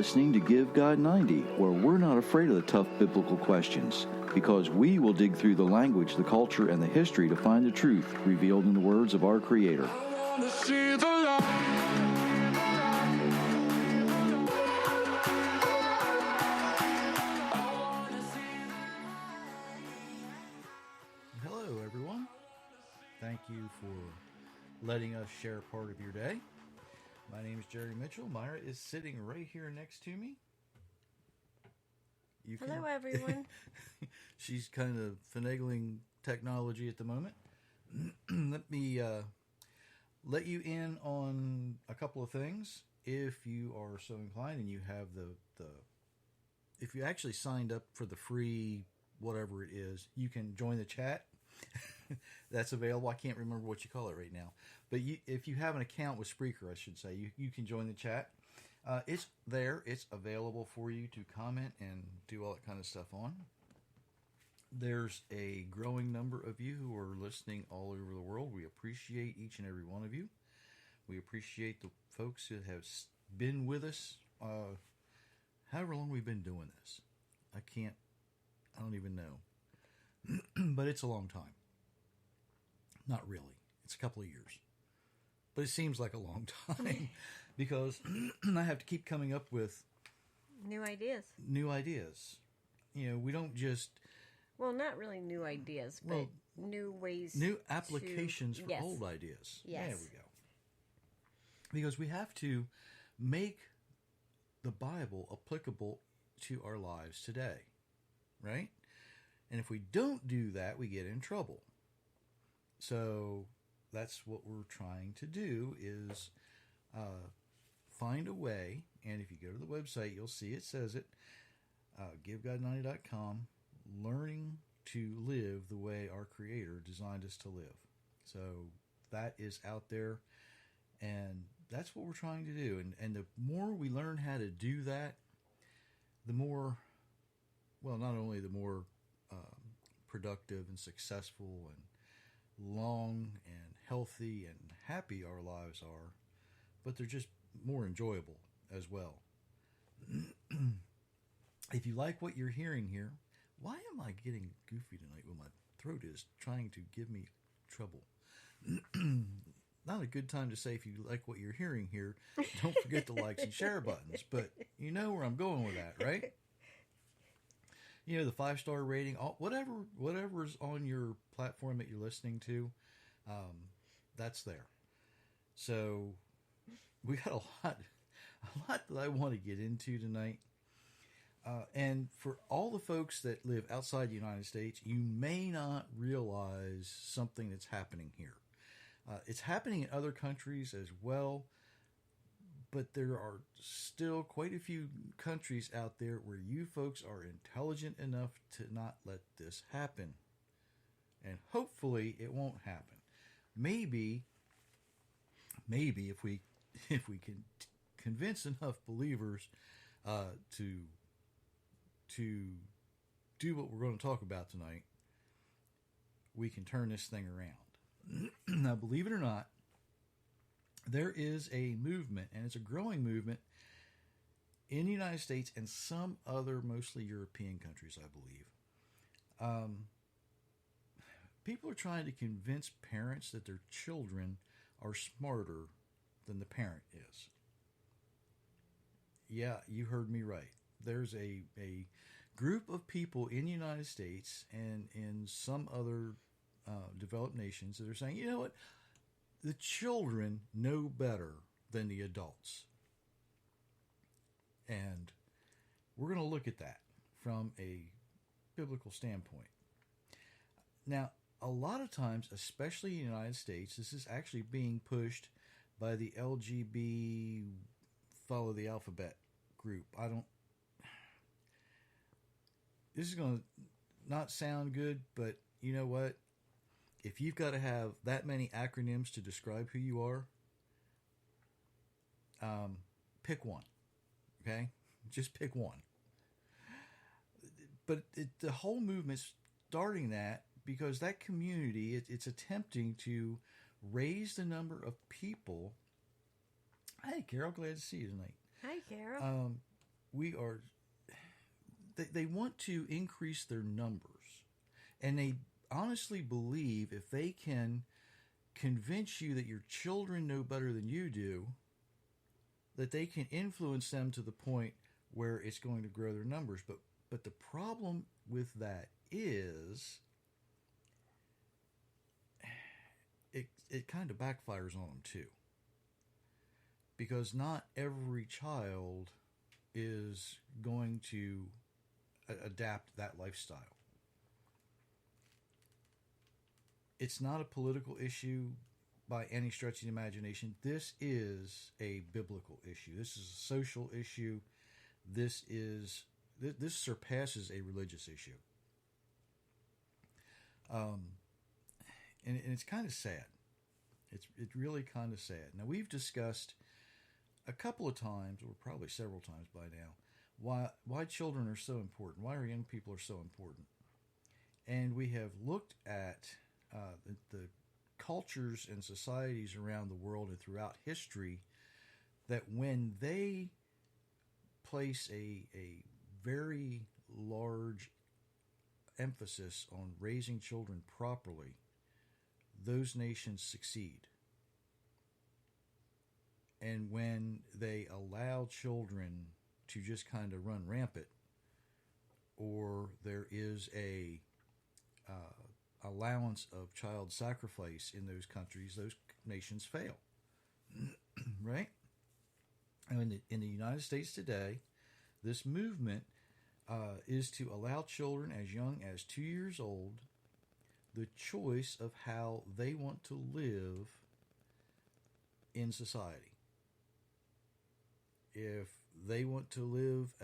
listening to Give God 90, where we're not afraid of the tough biblical questions, because we will dig through the language, the culture, and the history to find the truth revealed in the words of our Creator. I wanna see the light. Hello, everyone. Thank you for letting us share part of your day. My name is Jerry Mitchell. Myra is sitting right here next to me. Hello, everyone. She's kind of finagling technology at the moment. Let me let you in on a couple of things. If you are so inclined and you have if you actually signed up for the free whatever it is, you can join the chat. That's available. I can't remember what you call it right now. But if you have an account with Spreaker, I should say, you can join the chat. It's there. It's available for you to comment and do all that kind of stuff on. There's a growing number of you who are listening all over the world. We appreciate each and every one of you. We appreciate the folks who have been with us however long we've been doing this. I don't even know. But it's a long time. Not really. It's a couple of years. But it seems like a long time because I have to keep coming up with New ideas. You know, we don't just... Well, not really new ideas, but new ways. New applications for yes. old ideas. Yes. There we go. Because we have to make the Bible applicable to our lives today. Right? And if we don't do that, we get in trouble. So that's what we're trying to do is find a way. And if you go to the website, you'll see it says it. GiveGod90.com. Learning to live the way our Creator designed us to live. So that is out there. And that's what we're trying to do. And the more we learn how to do that, the more, well, not only the more productive and successful and long and healthy and happy our lives are, but they're just more enjoyable as well. If you like what you're hearing here, why am I getting goofy tonight when my throat is trying to give me trouble? Not a good time to say if you like what you're hearing here, don't forget the likes and share buttons, but you know where I'm going with that, right? You know, the 5-star rating, whatever's on your platform that you're listening to, that's there. So we got a lot that I want to get into tonight. And for all the folks that live outside the United States, you may not realize something that's happening here. It's happening in other countries as well. But there are still quite a few countries out there where you folks are intelligent enough to not let this happen. And hopefully it won't happen. Maybe if we can convince enough believers to do what we're going to talk about tonight, we can turn this thing around. Now, believe it or not, there is a movement, and it's a growing movement in the United States and some other mostly European countries, I believe. People are trying to convince parents that their children are smarter than the parent is. Yeah, you heard me right. There's a group of people in the United States and in some other developed nations that are saying, you know what? The children know better than the adults. And we're going to look at that from a biblical standpoint. Now, a lot of times, especially in the United States, this is actually being pushed by the LGB follow the alphabet group. This is going to not sound good, but you know what? If you've got to have that many acronyms to describe who you are, pick one, okay? Just pick one. But the whole movement's starting that because that community, it's attempting to raise the number of people. Hey, Carol, glad to see you tonight. Hi, Carol. we are. They want to increase their numbers, and they honestly believe if they can convince you that your children know better than you do, that they can influence them to the point where it's going to grow their numbers. But the problem with that is it kind of backfires on them too. Because not every child is going to adapt that lifestyle. It's not a political issue by any stretch of the imagination. This is a biblical issue. This is a social issue. This surpasses a religious issue. And it's kind of sad. It's really kind of sad. Now, we've discussed a couple of times, or probably several times by now, why children are so important, why our young people are so important. And we have looked at the cultures and societies around the world and throughout history that when they place a very large emphasis on raising children properly, those nations succeed. And when they allow children to just kind of run rampant, or there is a allowance of child sacrifice in those countries, those nations fail. Right? And in the United States today, this movement is to allow children as young as 2 years old the choice of how they want to live in society. If they want to live,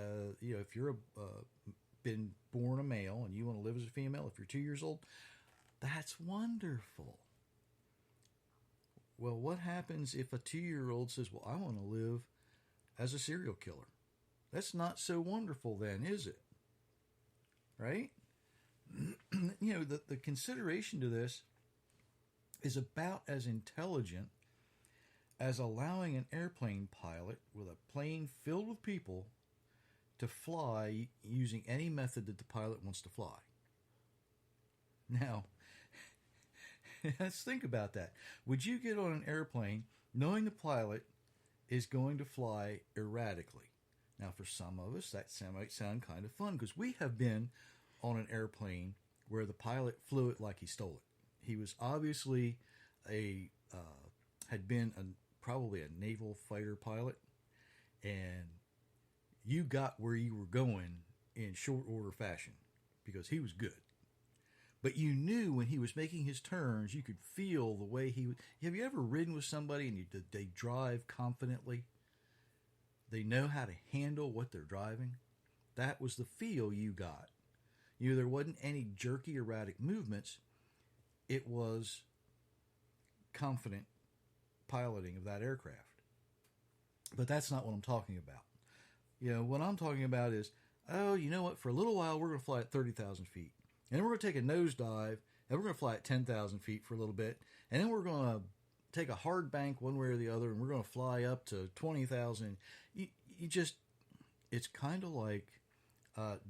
if you're been born a male and you want to live as a female, if you're 2 years old, that's wonderful. Well, what happens if a 2-year-old says, well, I want to live as a serial killer? That's not so wonderful then, is it? Right? The consideration to this is about as intelligent as allowing an airplane pilot with a plane filled with people to fly using any method that the pilot wants to fly. Now, let's think about that. Would you get on an airplane knowing the pilot is going to fly erratically? Now, for some of us, that might sound kind of fun because we have been on an airplane where the pilot flew it like he stole it. He was obviously had been probably a naval fighter pilot, and you got where you were going in short order fashion because he was good. But you knew when he was making his turns, you could feel the way he would. Have you ever ridden with somebody and they drive confidently? They know how to handle what they're driving. That was the feel you got. There wasn't any jerky, erratic movements. It was confident piloting of that aircraft. But that's not what I'm talking about. What I'm talking about is, you know what? For a little while, we're going to fly at 30,000 feet. And then we're going to take a nosedive, and we're going to fly at 10,000 feet for a little bit. And then we're going to take a hard bank one way or the other, and we're going to fly up to 20,000. It's kind of like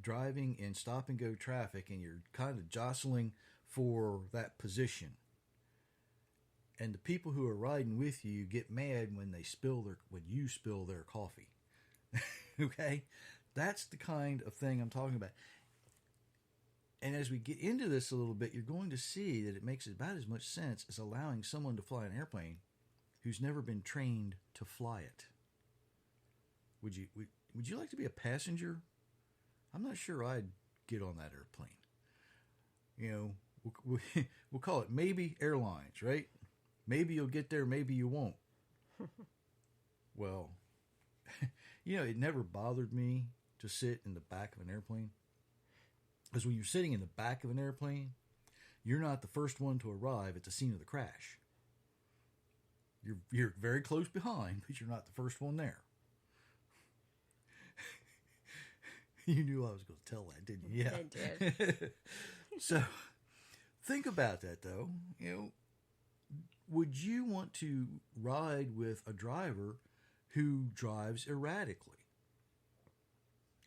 driving in stop-and-go traffic, and you're kind of jostling for that position. And the people who are riding with you get mad when you spill their coffee. Okay? That's the kind of thing I'm talking about. And as we get into this a little bit, you're going to see that it makes about as much sense as allowing someone to fly an airplane who's never been trained to fly it. Would you like to be a passenger? I'm not sure I'd get on that airplane. We'll call it maybe airlines, right? Maybe you'll get there, maybe you won't. Well, it never bothered me to sit in the back of an airplane. Because when you're sitting in the back of an airplane, you're not the first one to arrive at the scene of the crash. You're very close behind, but you're not the first one there. You knew I was going to tell that, didn't you? Yeah. I did. So, think about that, though. Would you want to ride with a driver who drives erratically?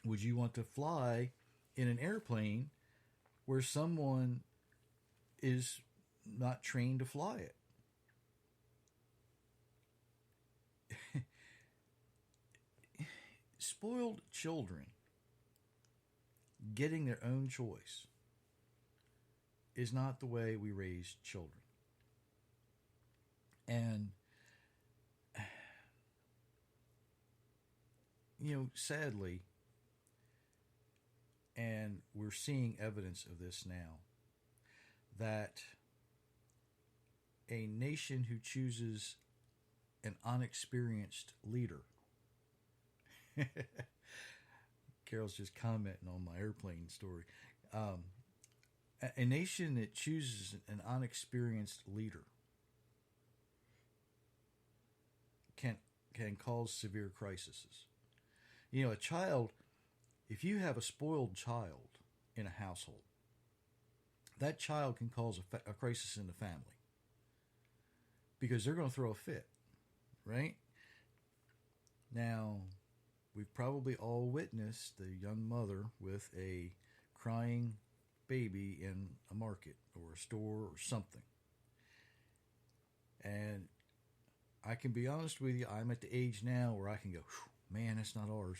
Would you want to fly in an airplane where someone is not trained to fly it? Spoiled children getting their own choice is not the way we raise children. And, sadly, and we're seeing evidence of this now, that a nation who chooses an unexperienced leader. Carol's just commenting on my airplane story. A nation that chooses an unexperienced leader can cause severe crises. A child, if you have a spoiled child in a household, that child can cause a crisis in the family because they're going to throw a fit, right? Now, we've probably all witnessed the young mother with a crying baby in a market or a store or something. And I can be honest with you, I'm at the age now where I can go, man, that's not ours.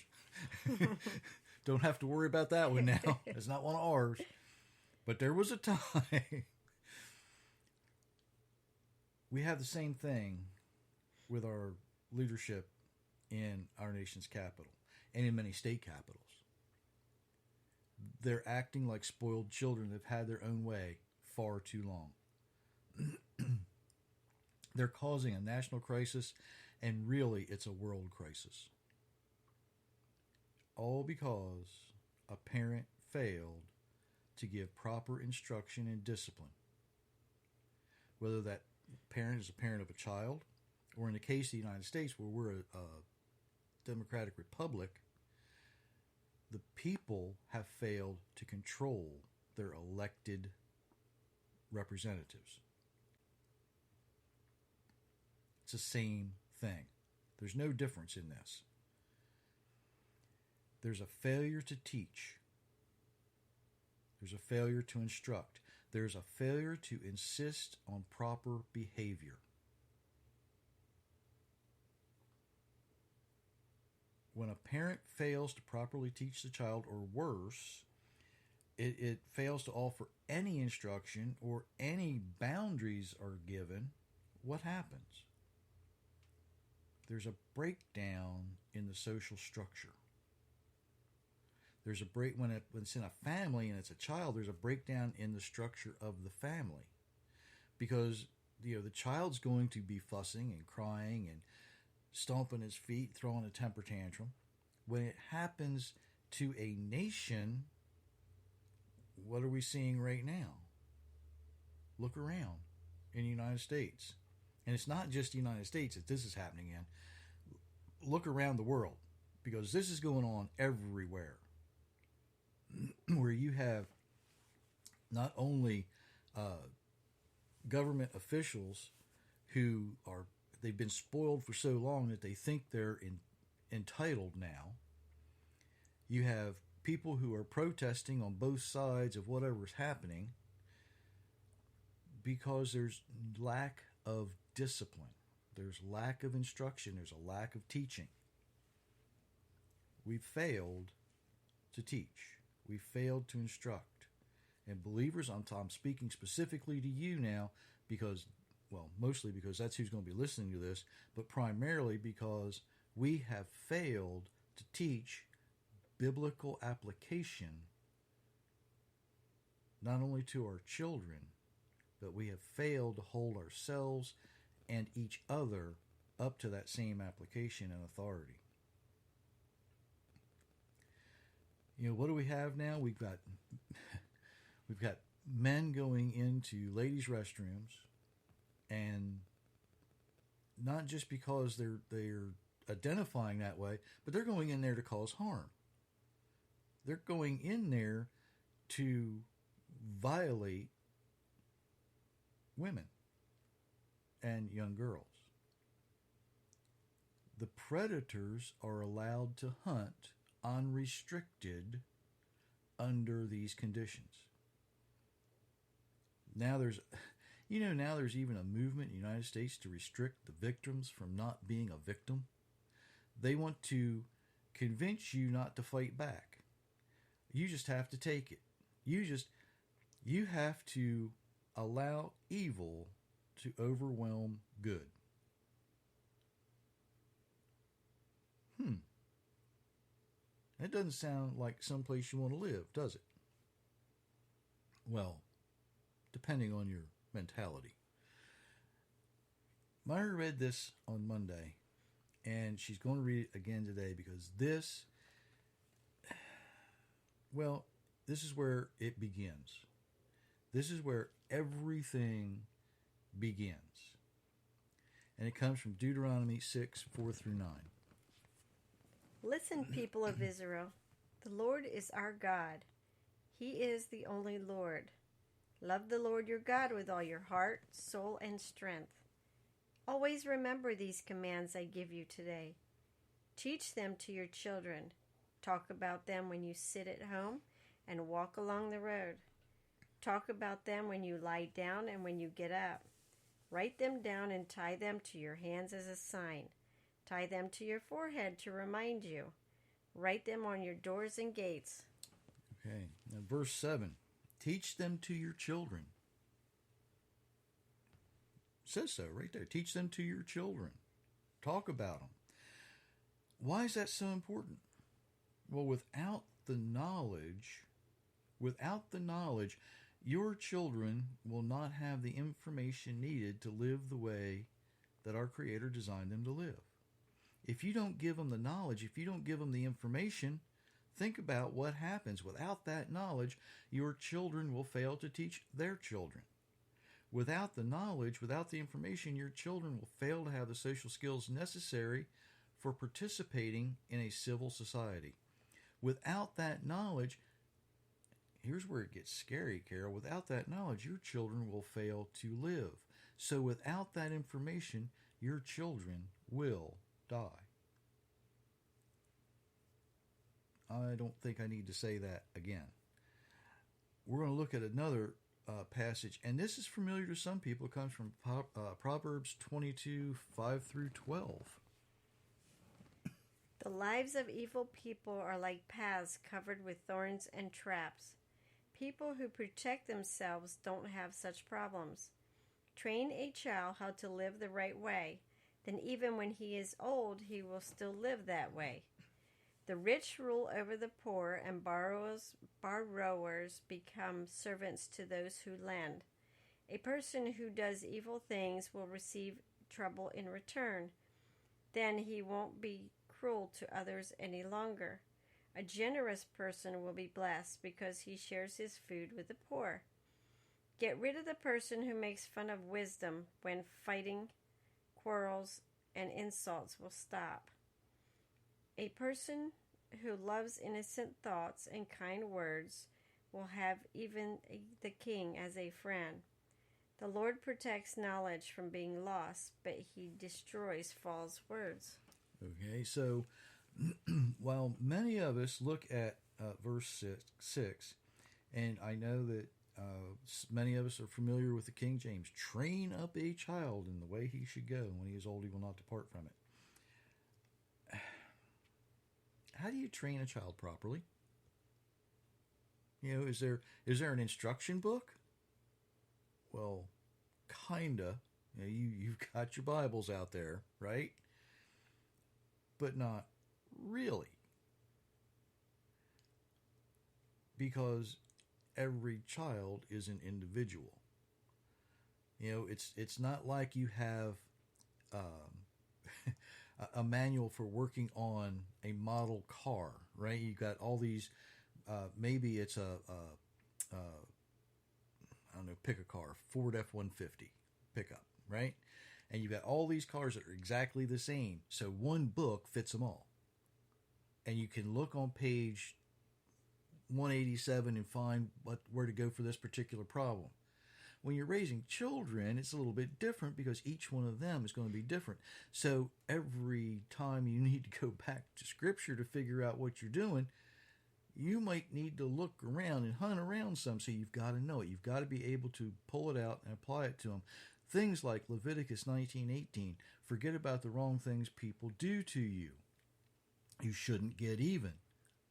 Don't have to worry about that one now. It's not one of ours. But there was a time. We have the same thing with our leadership in our nation's capital and in many state capitals. They're acting like spoiled children that have had their own way far too long. They're causing a national crisis, and really it's a world crisis. All because a parent failed to give proper instruction and discipline. Whether that parent is a parent of a child, or in the case of the United States, where we're a democratic republic, the people have failed to control their elected representatives. It's the same thing. There's no difference in this. There's a failure to teach. There's a failure to instruct. There's a failure to insist on proper behavior. When a parent fails to properly teach the child, or worse, it fails to offer any instruction or any boundaries are given, what happens? There's a breakdown in the social structure. There's a break when it's in a family and it's a child. There's a breakdown in the structure of the family, because the child's going to be fussing and crying and stomping his feet, throwing a temper tantrum. When it happens to a nation, what are we seeing right now? Look around in the United States. And it's not just the United States that this is happening in. Look around the world, because this is going on everywhere. Where you have not only government officials who they've been spoiled for so long that they think they're entitled now. You have people who are protesting on both sides of whatever's happening because there's lack of discipline. There's lack of instruction. There's a lack of teaching. We've failed to teach. We failed to instruct. And believers, I'm speaking specifically to you now because, well, mostly because that's who's going to be listening to this, but primarily because we have failed to teach biblical application not only to our children, but we have failed to hold ourselves and each other up to that same application and authority. What do we have now? We've got men going into ladies' restrooms, and not just because they're identifying that way, but they're going in there to cause harm. They're going in there to violate women and young girls. The predators are allowed to hunt unrestricted under these conditions. Now there's even a movement in the United States to restrict the victims from not being a victim. They want to convince you not to fight back. You just have to take it. You have to allow evil to overwhelm good. That doesn't sound like someplace you want to live, does it? Well, depending on your mentality. Myra read this on Monday, and she's going to read it again today because this is where it begins. This is where everything begins. And it comes from Deuteronomy 6, 4 through 9. Listen, people of Israel. The Lord is our God. He is the only Lord. Love the Lord your God with all your heart, soul, and strength. Always remember these commands I give you today. Teach them to your children. Talk about them when you sit at home and walk along the road. Talk about them when you lie down and when you get up. Write them down and tie them to your hands as a sign. Tie them to your forehead to remind you. Write them on your doors and gates. Okay, now verse 7. Teach them to your children. It says so right there. Teach them to your children. Talk about them. Why is that so important? Well, without the knowledge, your children will not have the information needed to live the way that our Creator designed them to live. If you don't give them the knowledge, if you don't give them the information, think about what happens. Without that knowledge, your children will fail to teach their children. Without the knowledge, without the information, your children will fail to have the social skills necessary for participating in a civil society. Without that knowledge, here's where it gets scary, Carol. Without that knowledge, your children will fail to live. So without that information, your children will die. I don't think I need to say that again. We're going to look at another passage, and this is familiar to some people. It comes from Proverbs 22, 5 through 12. The lives of evil people are like paths covered with thorns and traps. People who protect themselves don't have such problems. Train a child how to live the right way. Then even when he is old, he will still live that way. The rich rule over the poor, and borrowers become servants to those who lend. A person who does evil things will receive trouble in return. Then he won't be cruel to others any longer. A generous person will be blessed because he shares his food with the poor. Get rid of the person who makes fun of wisdom when fighting, quarrels, and insults will stop. A person who loves innocent thoughts and kind words will have even the king as a friend. The Lord protects knowledge from being lost, but he destroys false words. Okay, so while many of us look at verse 6, and I know that many of us are familiar with the King James, train up a child in the way he should go, and when he is old he will not depart from it. How do you train a child properly? You know, is there an instruction book? Well, kinda. You know, you've got your Bibles out there, right? But not really. Because every child is an individual. You know, it's not like you have a manual for working on a model car, right? You got all these. Maybe it's I don't know, pick a car, Ford F-150 pickup, right? And you've got all these cars that are exactly the same. So one book fits them all. And you can look on page 187 and find where to go for this particular problem. When you're raising children, it's a little bit different because each one of them is going to be different. So every time you need to go back to Scripture to figure out what you're doing, you might need to look around and hunt around some. So you've got to know it. You've got to be able to pull it out and apply it to them. Things like Leviticus 19:18. Forget about the wrong things people do to you. You shouldn't get even.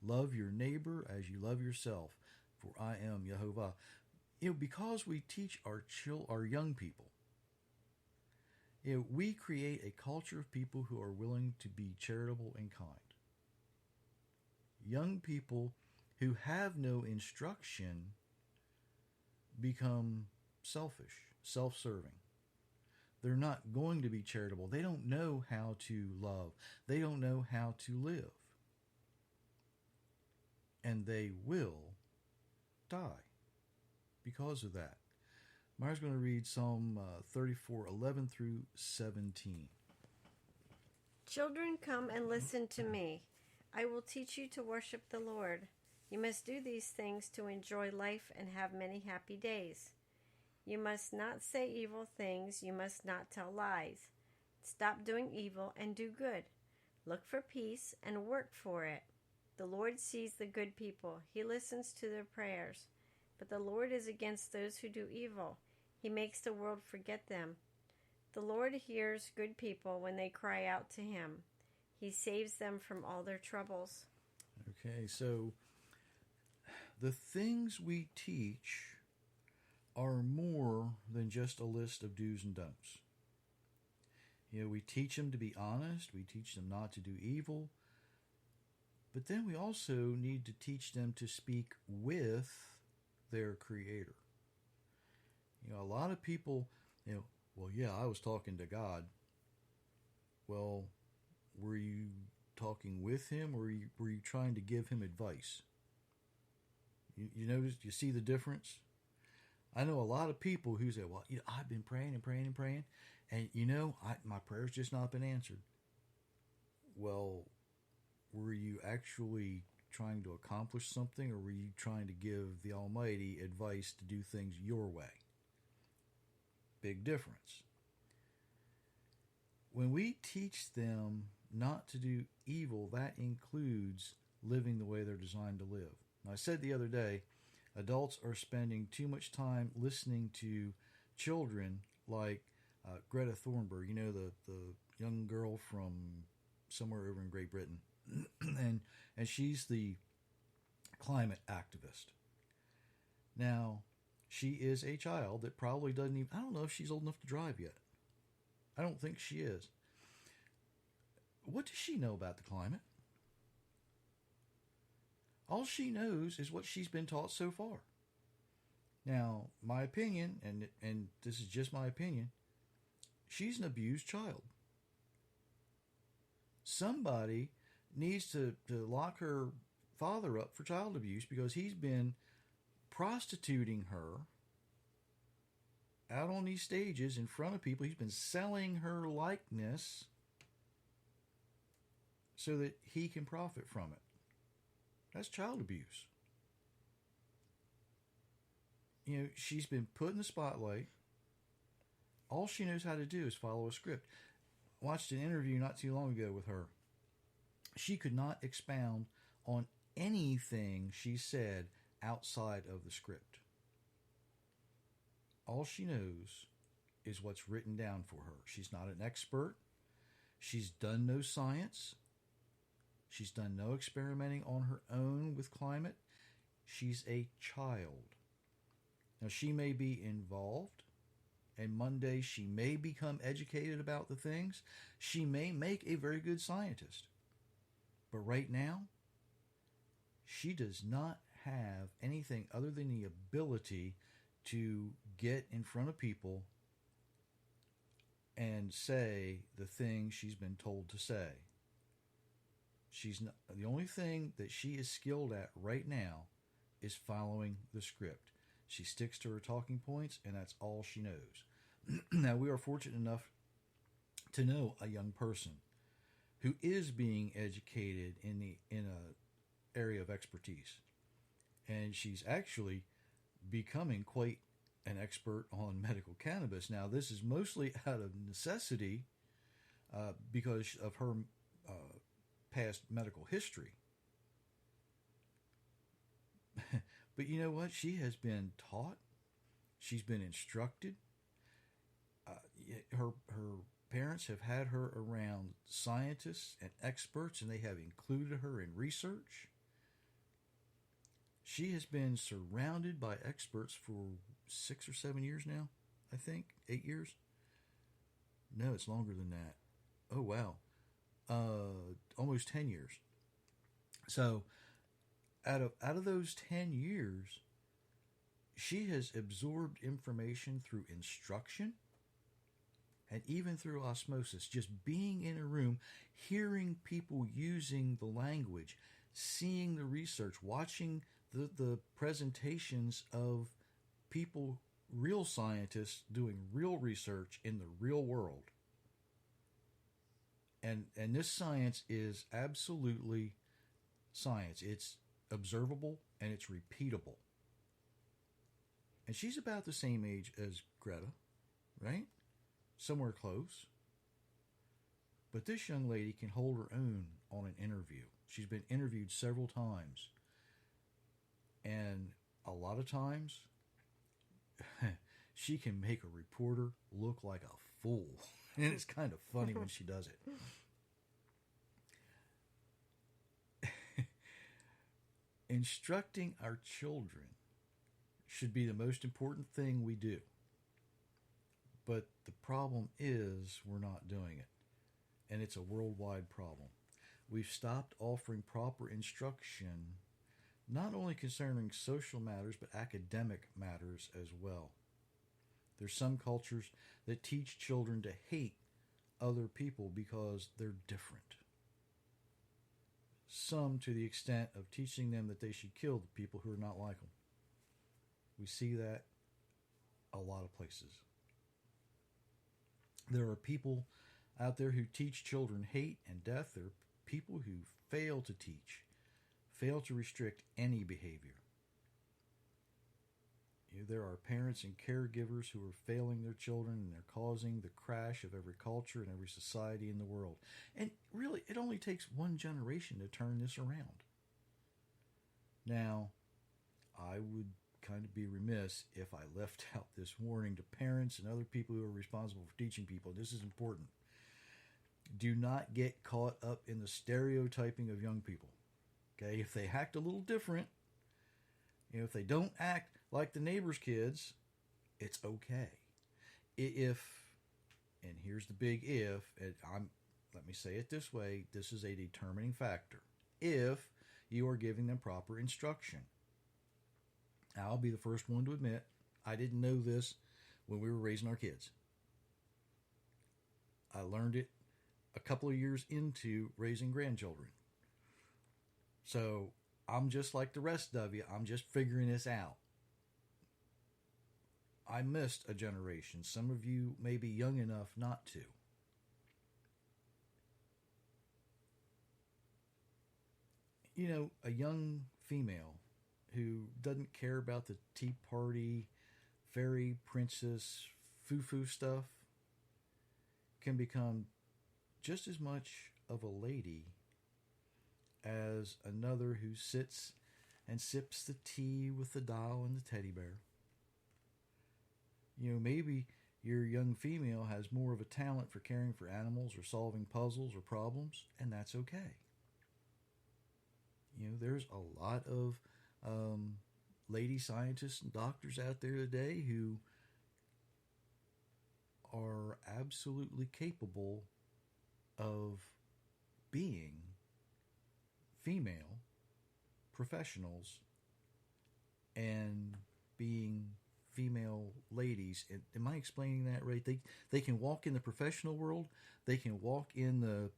Love your neighbor as you love yourself, for I am Yehovah. Because we teach our young people, we create a culture of people who are willing to be charitable and kind. Young people who have no instruction become selfish, self-serving. They're not going to be charitable. They don't know how to love. They don't know how to live. And they will die because of that. Myra's going to read Psalm 34:11 through 17. Children, come and listen to me. I will teach you to worship the Lord. You must do these things to enjoy life and have many happy days. You must not say evil things. You must not tell lies. Stop doing evil and do good. Look for peace and work for it. The Lord sees the good people. He listens to their prayers. But the Lord is against those who do evil. He makes the world forget them. The Lord hears good people when they cry out to him. He saves them from all their troubles. Okay, so the things we teach are more than just a list of do's and don'ts. We teach them to be honest. We teach them not to do evil. But then we also need to teach them to speak with their Creator. A lot of people, well, yeah, I was talking to God. Well, were you talking with him, or were you trying to give him advice? You notice, you see the difference? I know a lot of people who say, well, I've been praying and praying and praying, and my prayer's just not been answered. Well, were you actually trying to accomplish something, or were you trying to give the Almighty advice to do things your way? Big difference. When we teach them not to do evil, that includes living the way they're designed to live. Now, I said the other day, adults are spending too much time listening to children like Greta Thunberg, the young girl from somewhere over in Great Britain. and she's the climate activist. Now, she is a child that probably doesn't even, I don't know if she's old enough to drive yet. I don't think she is. What does she know about the climate? All she knows is what she's been taught so far. Now, my opinion, and this is just my opinion, she's an abused child. Somebody needs to lock her father up for child abuse because he's been prostituting her out on these stages in front of people. He's been selling her likeness so that he can profit from it. That's child abuse. She's been put in the spotlight. All she knows how to do is follow a script. Watched an interview not too long ago with her. She could not expound on anything she said outside of the script. All she knows is what's written down for her. She's not an expert. She's done no science. She's done no experimenting on her own with climate. She's a child. Now, she may be involved, and Monday she may become educated about the things. She may make a very good scientist. But right now, she does not have anything other than the ability to get in front of people and say the things she's been told to say. She's not, the only thing that she is skilled at right now is following the script. She sticks to her talking points, and that's all she knows. Now, we are fortunate enough to know a young person who is being educated in a area of expertise, and she's actually becoming quite an expert on medical cannabis. Now, this is mostly out of necessity because of her past medical history. But you know what? She has been taught. She's been instructed. Her parents have had her around scientists and experts, and they have included her in research. She has been surrounded by experts for 6 or 7 years now, I think. 8 years? No, it's longer than that. Oh, wow. Almost 10 years. So, out of those 10 years, she has absorbed information through instruction and even through osmosis. Just being in a room, hearing people using the language, seeing the research, watching the presentations of people, real scientists doing real research in the real world. And this science is absolutely science. It's observable and it's repeatable. And she's about the same age as Greta, right? Somewhere close. But this young lady can hold her own on an interview. She's been interviewed several times. And a lot of times, she can make a reporter look like a fool. And it's kind of funny when she does it. Instructing our children should be the most important thing we do. But the problem is we're not doing it. And it's a worldwide problem. We've stopped offering proper instruction, not only concerning social matters, but academic matters as well. There's some cultures that teach children to hate other people because they're different. Some to the extent of teaching them that they should kill the people who are not like them. We see that a lot of places. There are people out there who teach children hate and death. There are people who fail to teach, fail to restrict any behavior. There are parents and caregivers who are failing their children, and they're causing the crash of every culture and every society in the world. And really, it only takes one generation to turn this around. Now, I would kind of be remiss if I left out this warning to parents and other people who are responsible for teaching people. This is important. Do not get caught up in the stereotyping of young people. Okay, if they act a little different, if they don't act like the neighbor's kids, it's okay. If, and here's the big if, let me say it this way, this is a determining factor. If you are giving them proper instruction. I'll be the first one to admit, I didn't know this when we were raising our kids. I learned it a couple of years into raising grandchildren. So I'm just like the rest of you. I'm just figuring this out. I missed a generation. Some of you may be young enough not to. A young female who doesn't care about the Tea Party, fairy princess, foo-foo stuff can become just as much of a lady as another who sits and sips the tea with the doll and the teddy bear. Maybe your young female has more of a talent for caring for animals or solving puzzles or problems, and that's okay. There's a lot of lady scientists and doctors out there today who are absolutely capable of being female professionals and being female ladies. Am I explaining that right? They can walk in the professional world. They can walk in the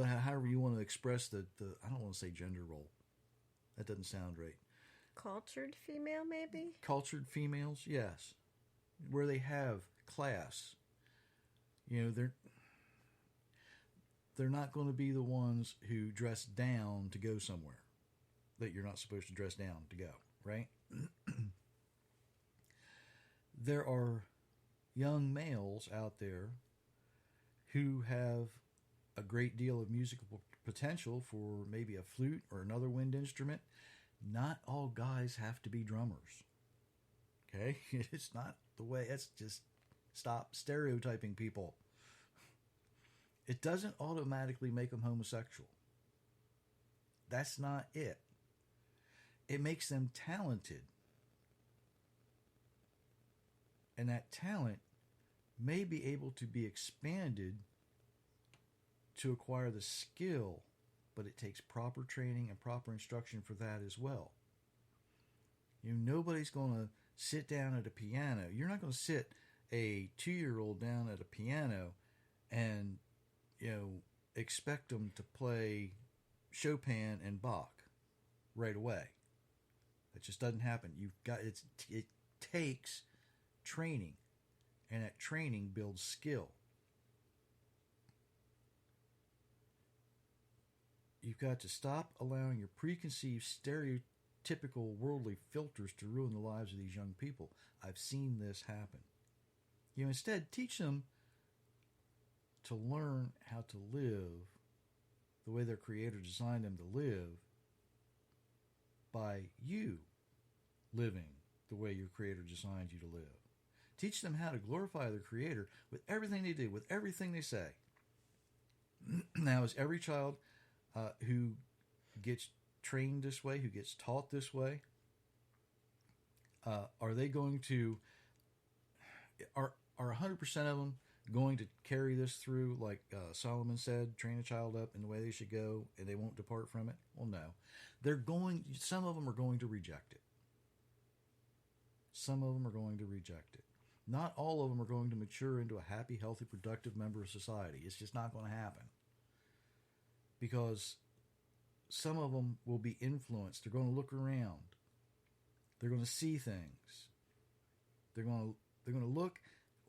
however you want to express the I don't want to say gender role. That doesn't sound right. Cultured female, maybe? Cultured females, yes. Where they have class. They're not going to be the ones who dress down to go somewhere that you're not supposed to dress down to go, right? there are young males out there who have a great deal of musical potential for maybe a flute or another wind instrument. Not all guys have to be drummers. Okay? It's not the way. It's just stop stereotyping people. It doesn't automatically make them homosexual. That's not it. It makes them talented. And that talent may be able to be expanded to acquire the skill, but it takes proper training and proper instruction for that as well. Nobody's going to sit down at a piano. You're not going to sit a 2-year-old down at a piano and, expect them to play Chopin and Bach right away. That just doesn't happen. It takes training, and that training builds skill. You've got to stop allowing your preconceived, stereotypical worldly filters to ruin the lives of these young people. I've seen this happen. Instead, teach them to learn how to live the way their Creator designed them to live by you living the way your Creator designed you to live. Teach them how to glorify their Creator with everything they do, with everything they say. Now, is every child who gets trained this way, who gets taught this way, are they going to, are 100% of them going to carry this through, like Solomon said, train a child up in the way they should go, and they won't depart from it? Well, no. Some of them are going to reject it. Some of them are going to reject it. Not all of them are going to mature into a happy, healthy, productive member of society. It's just not going to happen. Because some of them will be influenced. They're going to look around. They're going to see things. They're going to look,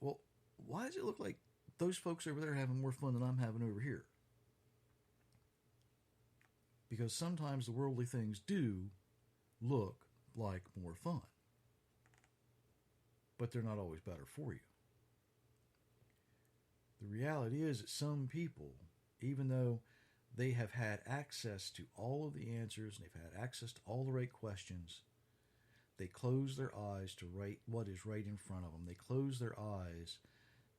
well, why does it look like those folks over there are having more fun than I'm having over here? Because sometimes the worldly things do look like more fun. But they're not always better for you. The reality is that some people, even though they have had access to all of the answers and they've had access to all the right questions, they close their eyes to what is right in front of them. They close their eyes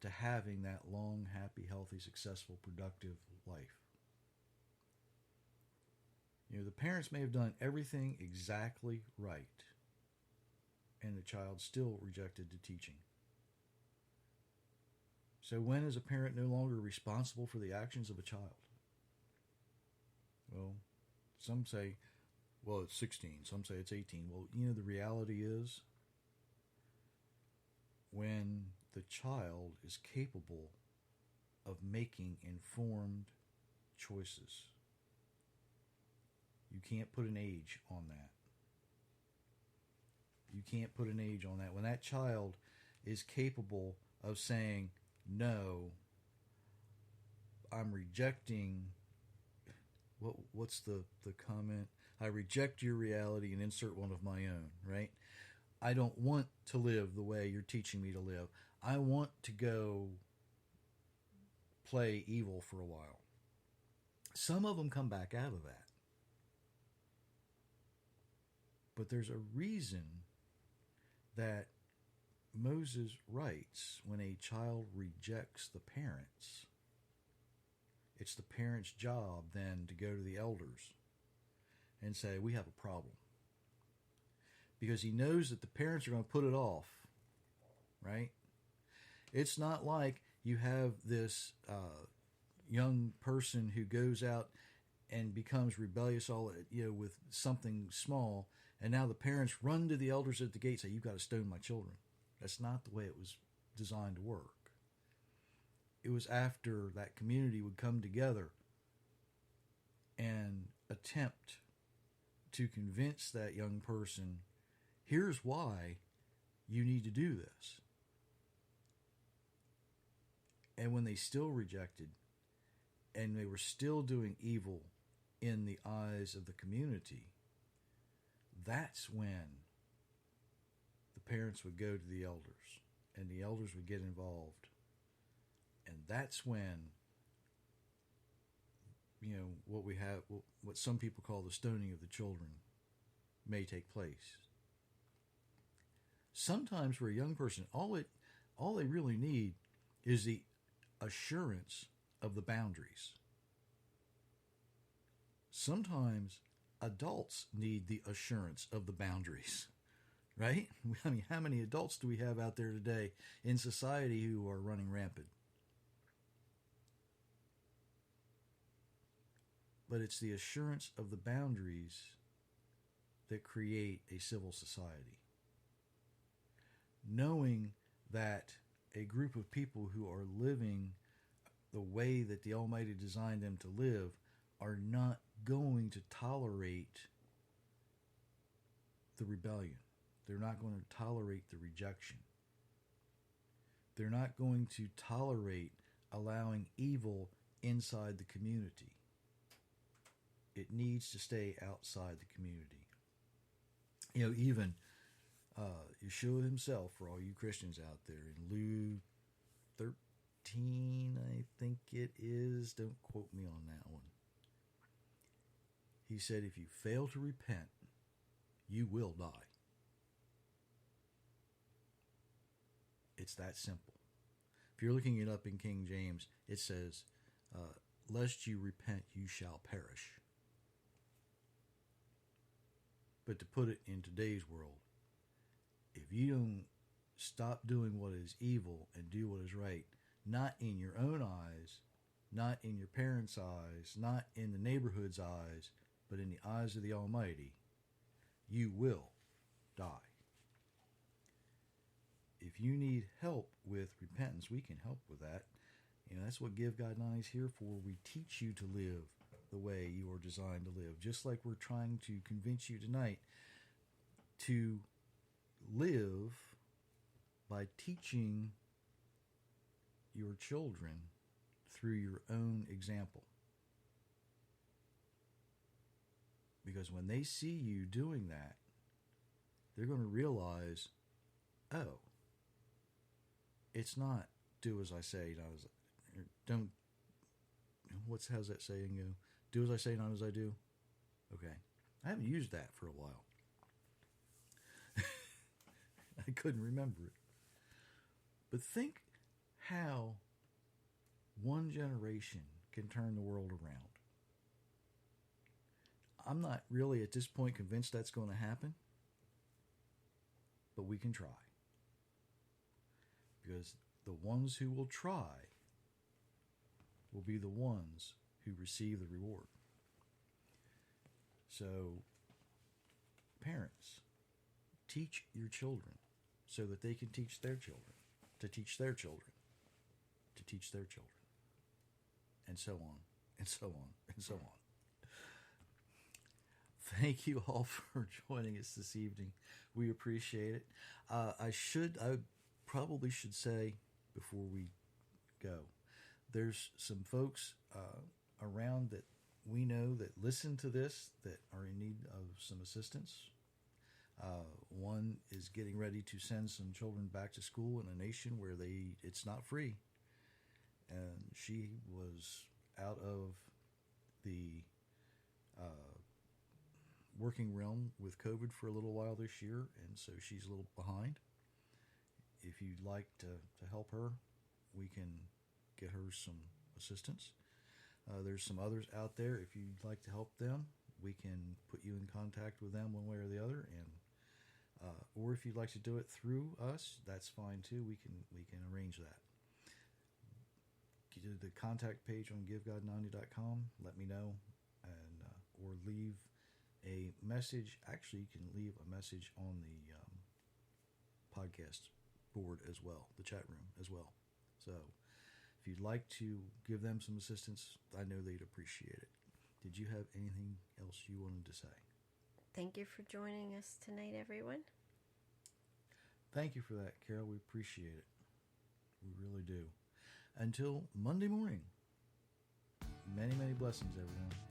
to having that long, happy, healthy, successful, productive life. The parents may have done everything exactly right, and the child still rejected the teaching. So when is a parent no longer responsible for the actions of a child? Well, some say, well, it's 16. Some say it's 18. Well, the reality is when the child is capable of making informed choices. You can't put an age on that. You can't put an age on that. When that child is capable of saying, no, I'm rejecting, what's the comment? I reject your reality and insert one of my own, right? I don't want to live the way you're teaching me to live. I want to go play evil for a while. Some of them come back out of that. But there's a reason that Moses writes when a child rejects the parents. It's the parents' job then to go to the elders and say, we have a problem. Because he knows that the parents are going to put it off, right? It's not like you have this young person who goes out and becomes rebellious with something small, and now the parents run to the elders at the gate and say, you've got to stone my children. That's not the way it was designed to work. It was after that community would come together and attempt to convince that young person, here's why you need to do this. And when they still rejected and they were still doing evil in the eyes of the community, that's when the parents would go to the elders. and the elders would get involved. And that's when, what some people call the stoning of the children may take place. Sometimes for a young person, all they really need is the assurance of the boundaries. Sometimes adults need the assurance of the boundaries, right? I mean, how many adults do we have out there today in society who are running rampant? But it's the assurance of the boundaries that create a civil society. Knowing that a group of people who are living the way that the Almighty designed them to live are not going to tolerate the rebellion. They're not going to tolerate the rejection. They're not going to tolerate allowing evil inside the community. It needs to stay outside the community. Even Yeshua himself, for all you Christians out there, in Luke 13, I think it is, don't quote me on that one. He said, if you fail to repent, you will die. It's that simple. If you're looking it up in King James, it says, lest you repent, you shall perish. But to put it in today's world, if you don't stop doing what is evil and do what is right, not in your own eyes, not in your parents' eyes, not in the neighborhood's eyes, but in the eyes of the Almighty, you will die. If you need help with repentance, we can help with that. That's what Give God 9 is here for. We teach you to live the way you are designed to live. Just like we're trying to convince you tonight to live by teaching your children through your own example. Because when they see you doing that, they're going to realize, oh, it's not do as I say, not as don't. How's that saying go? Do as I say, not as I do. Okay, I haven't used that for a while. I couldn't remember it. But think how one generation can turn the world around. I'm not really at this point convinced that's going to happen, but we can try. Because the ones who will try will be the ones who receive the reward. So, parents, teach your children so that they can teach their children, to teach their children, to teach their children, and so on, and so on, and so on. Thank you all for joining us this evening. We appreciate it. I probably should say before we go, there's some folks around that we know that listen to this that are in need of some assistance. One is getting ready to send some children back to school in a nation where it's not free. And she was out of the working realm with COVID for a little while this year, and so she's a little behind. If you'd like to help her, we can get her some assistance. There's some others out there. If you'd like to help them, we can put you in contact with them one way or the other, and or if you'd like to do it through us, that's fine too. We can arrange that. Get to the contact page on givegod90.com. Let me know, and or leave a message. Actually, you can leave a message on the podcast board as well, the chat room as well. So if you'd like to give them some assistance, I know they'd appreciate it. Did you have anything else you wanted to say? Thank you for joining us tonight, everyone. Thank you for that, Carol. We appreciate it. We really do. Until Monday morning, many, many blessings, everyone.